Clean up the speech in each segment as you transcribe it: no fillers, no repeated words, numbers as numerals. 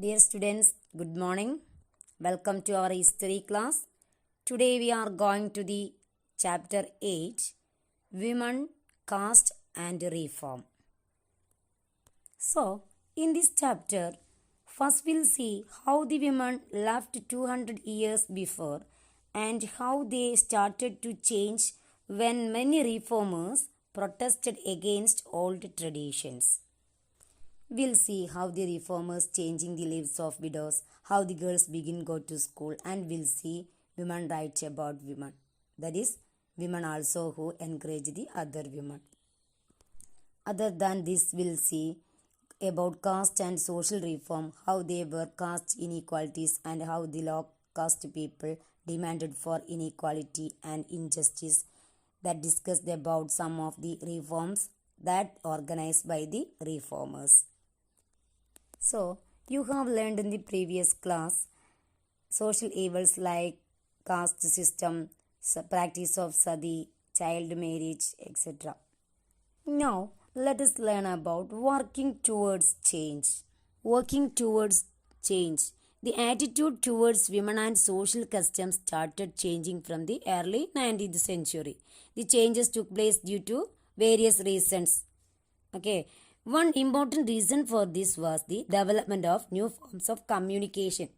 Dear students, good morning. Welcome to our history class. Today we are going to the chapter 8, Women, Caste and Reform. So, in this chapter, first we'll see how the women left 200 years before and how they started to change when many reformers protested against old traditions. We'll see how the reformers changing the lives of widows, how the girls begin go to school, and we'll see women rights about women. That is, women also who encourage the other women. Other than this, we'll see about caste and social reform, how they were caste inequalities and how the low caste people demanded for inequality and injustice, that discussed about some of the reforms that organized by the reformers. So, you have learned in the previous class social evils like caste system, practice of sati, child marriage, etc. Now, let us learn about working towards change. Working towards change. The attitude towards women and social customs started changing from the early 19th century. The changes took place due to various reasons. Okay. One important reason for this was the development of new forms of communication.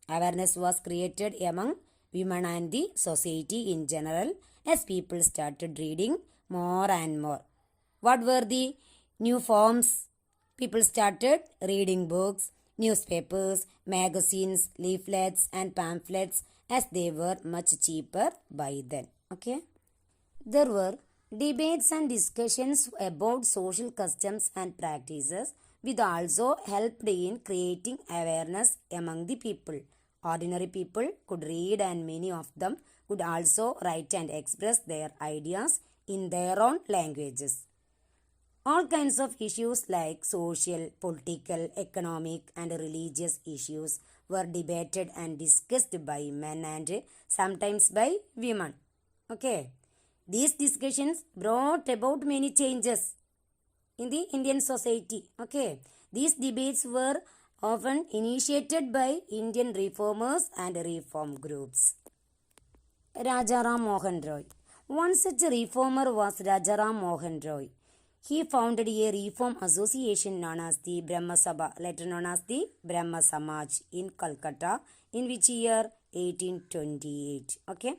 Awareness was created among women and the society in general as people started reading more and more. What were the new forms? People started reading books, newspapers, magazines, leaflets and pamphlets as they were much cheaper by then. Okay. There were debates and discussions about social customs and practices which also helped in creating awareness among the people. Ordinary people could read and many of them could also write and express their ideas in their own languages. All kinds of issues like social, political, economic and religious issues were debated and discussed by men and sometimes by women. Okay. These discussions brought about many changes in the Indian society. Okay. These debates were often initiated by Indian reformers and reform groups. Rajaram Mohan Roy. One such reformer was Rajaram Mohan Roy. He founded a reform association known as the Brahma Sabha, later known as the Brahma Samaj in Calcutta, in which year 1828. Okay.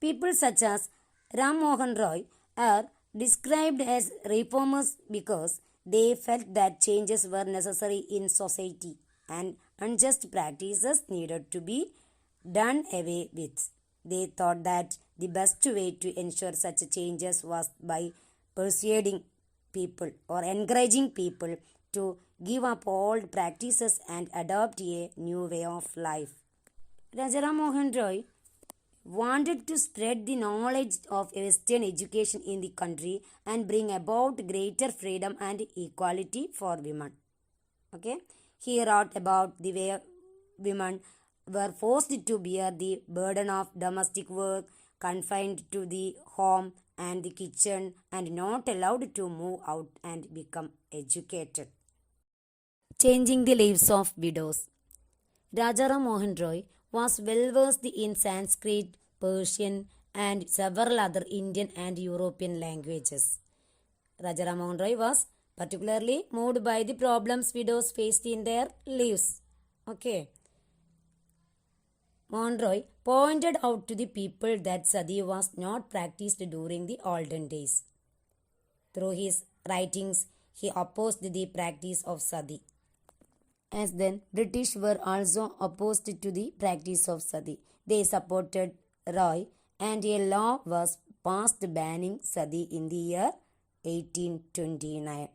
People such as Ram Mohan Roy are described as reformers because they felt that changes were necessary in society and unjust practices needed to be done away with. They thought that the best way to ensure such changes was by persuading people or encouraging people to give up old practices and adopt a new way of life. Rajaram Mohan Roy wanted to spread the knowledge of Western education in the country and bring about greater freedom and equality for women. Okay, he wrote about the way women were forced to bear the burden of domestic work, confined to the home and the kitchen, and not allowed to move out and become educated. Changing the lives of widows. Rajaram Mohan Roy was well versed in Sanskrit, Persian, and several other Indian and European languages. Rajaram Mohan Roy was particularly moved by the problems widows faced in their lives. Okay. Mohan Roy pointed out to the people that sati was not practiced during the olden days. Through his writings, he opposed the practice of sati. As then, British were also opposed to the practice of sati. They supported Roy and a law was passed banning sati in the year 1829.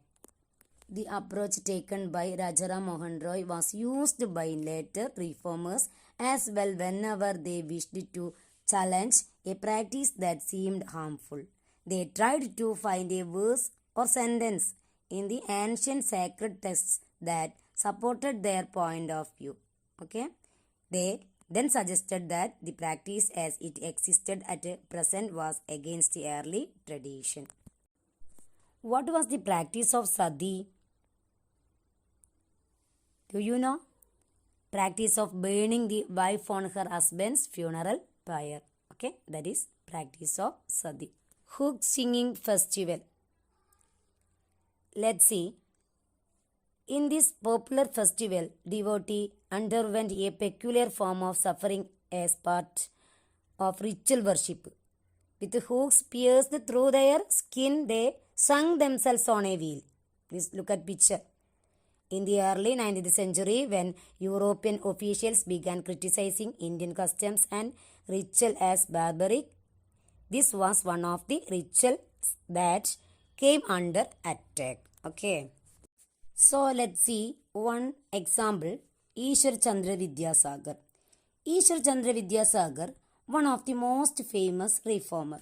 The approach taken by Rajaram Mohan Roy was used by later reformers as well whenever they wished to challenge a practice that seemed harmful. They tried to find a verse or sentence in the ancient sacred texts that supported their point of view. Okay. They then suggested that the practice as it existed at present was against the early tradition. What was the practice of sati? Do you know? practice of burning the wife on her husband's funeral pyre. Okay, that is practice of sati. Hook singing festival. Let's see. In this popular festival, devotee underwent a peculiar form of suffering as part of ritual worship. With hooks pierced through their skin, they sung themselves on a wheel. Please look at picture. In the early 19th century, when European officials began criticizing Indian customs and ritual as barbaric, this was one of the rituals that came under attack. Okay. So let's see one example. Ishwar Chandra Vidyasagar. Ishwar Chandra Vidyasagar, one of the most famous reformer.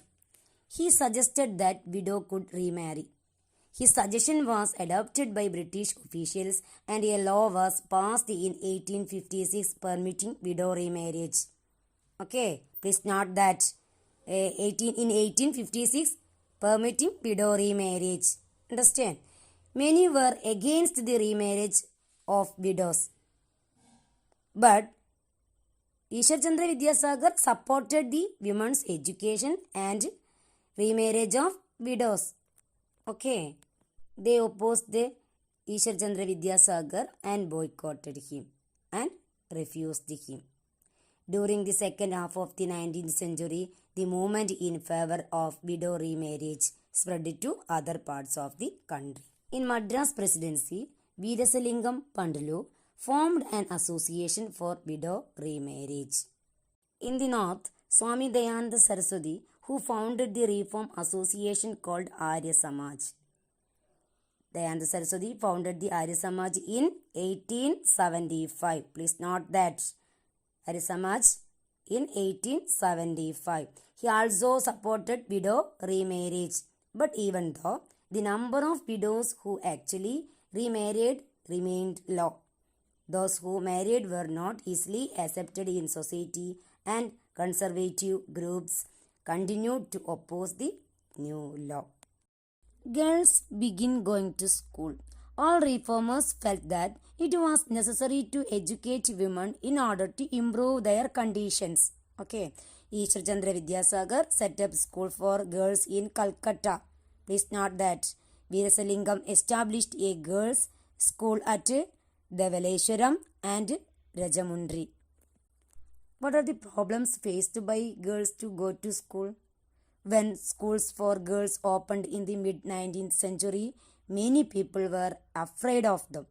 He suggested that widow could remarry. His suggestion was adopted by British officials and a law was passed in 1856 permitting widow remarriage. Okay, please note that in 1856 permitting widow remarriage. Understand? Many were against the remarriage of widows. But Ishwar Chandra Vidyasagar supported the women's education and remarriage of widows. Okay. They opposed the Ishwar Chandra Vidyasagar and boycotted him and refused him. During the second half of the 19th century, the movement in favor of widow remarriage spread to other parts of the country. In Madras Presidency, Veerasalingam Pandulu formed an association for widow remarriage. In the north, Swami Dayananda Saraswati, who founded the reform association called Arya Samaj. Dayananda Saraswati founded the Arya Samaj in 1875. Please note that. Arya Samaj in 1875. He also supported widow remarriage. But even though the number of widows who actually remarried remained low, those who married were not easily accepted in society and conservative groups continued to oppose the new law. Girls begin going to school. All reformers felt that it was necessary to educate women in order to improve their conditions. Okay. Ishwar Chandra Vidyasagar set up school for girls in Calcutta. Please note that. Veerasalingam established a girls' school at Devaleshwaram and Rajamundry. What are the problems faced by girls to go to school? When schools for girls opened in the mid-19th century, many people were afraid of them.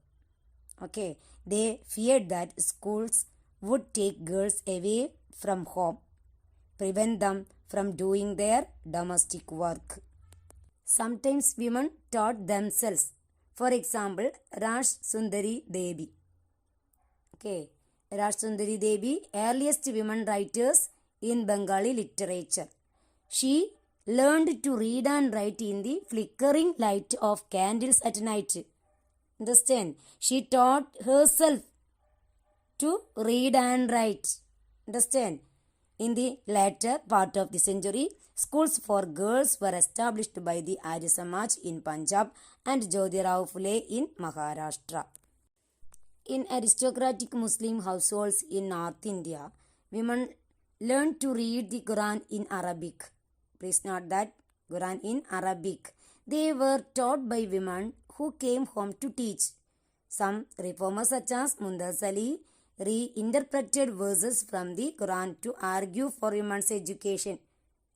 Okay, they feared that schools would take girls away from home, prevent them from doing their domestic work. Sometimes women taught themselves. For example, Raj Sundari Devi. Okay, Raj Sundari Devi, earliest women writers in Bengali literature. She learned to read and write in the flickering light of candles at night. Understand? She taught herself to read and write. Understand? In the latter part of the century, schools for girls were established by the Arya Samaj in Punjab and Jyotirao Phule in Maharashtra. In aristocratic Muslim households in North India, women learned to read the Quran in Arabic. Please note that Quran in Arabic. They were taught by women who came home to teach. Some reformers such as Mumtaz Ali reinterpreted verses from the Quran to argue for women's education.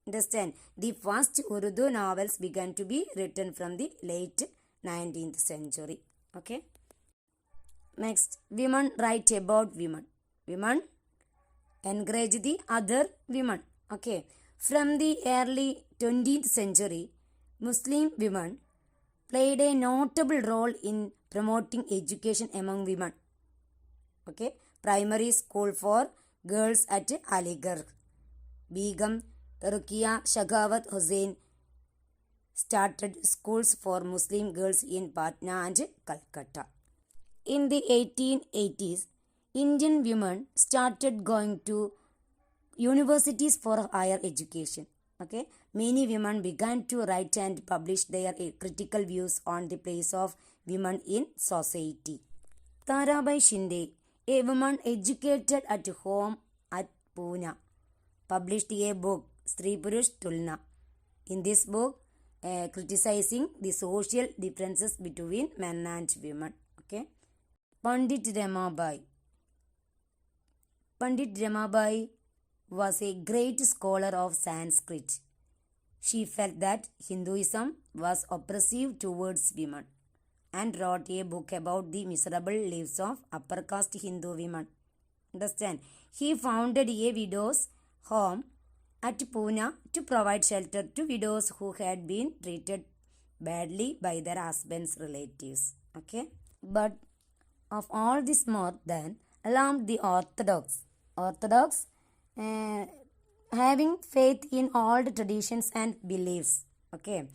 Understand? The first Urdu novels began to be written from the late 19th century. Okay. Next, women write about women. Women encourage the other women. Okay. From the early 20th century, Muslim women played a notable role in promoting education among women. Okay. Primary school for girls at Aligarh. Begum Rukia Shagawat Hussain started schools for Muslim girls in Patna and Calcutta. In the 1880s, Indian women started going to universities for higher education. Okay, many women began to write and publish their critical views on the place of women in society. Tarabai Shinde, a woman educated at home at Pune, published a book, Stree Purush Tulna. In this book, criticizing the social differences between men and women. Okay. Pandit Ramabai. Pandit Ramabai was a great scholar of Sanskrit. She felt that Hinduism was oppressive towards women and wrote a book about the miserable lives of upper caste Hindu women. Understand? He founded a widow's home at Pune to provide shelter to widows who had been treated badly by their husbands' relatives. Okay? But of all this more than alarmed the Orthodox. Orthodox having faith in old traditions and beliefs. Okay.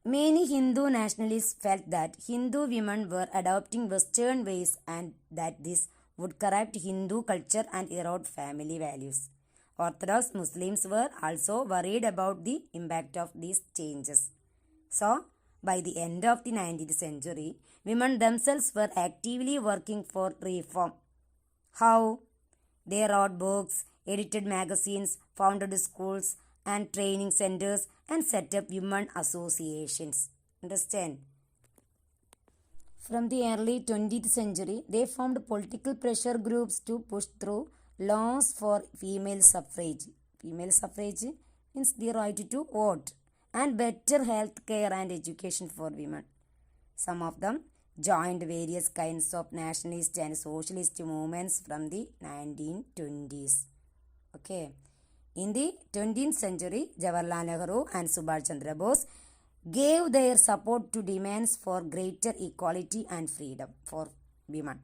Many Hindu nationalists felt that Hindu women were adopting Western ways and that this would corrupt Hindu culture and erode family values. Orthodox Muslims were also worried about the impact of these changes. So, by the end of the 19th century, women themselves were actively working for reform. How? They wrote books, edited magazines, founded schools and training centers, and set up women associations. Understand? From the early 20th century, they formed political pressure groups to push through laws for female suffrage. Female suffrage means the right to vote and better health care and education for women. Some of them joined various kinds of nationalist and socialist movements from the 1920s. Okay. In the 20th century, Jawaharlal Nehru and Subhash Chandra Bose gave their support to demands for greater equality and freedom for women.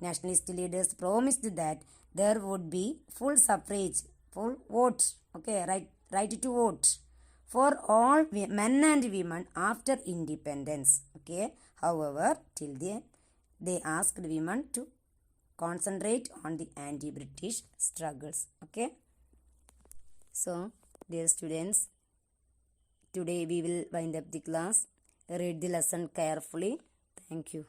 Nationalist leaders promised that there would be full suffrage, full vote, okay, right to vote for all men and women after independence. Okay. However, till then, they asked women to concentrate on the anti-British struggles. Okay. So, dear students, today we will wind up the class. Read the lesson carefully. Thank you.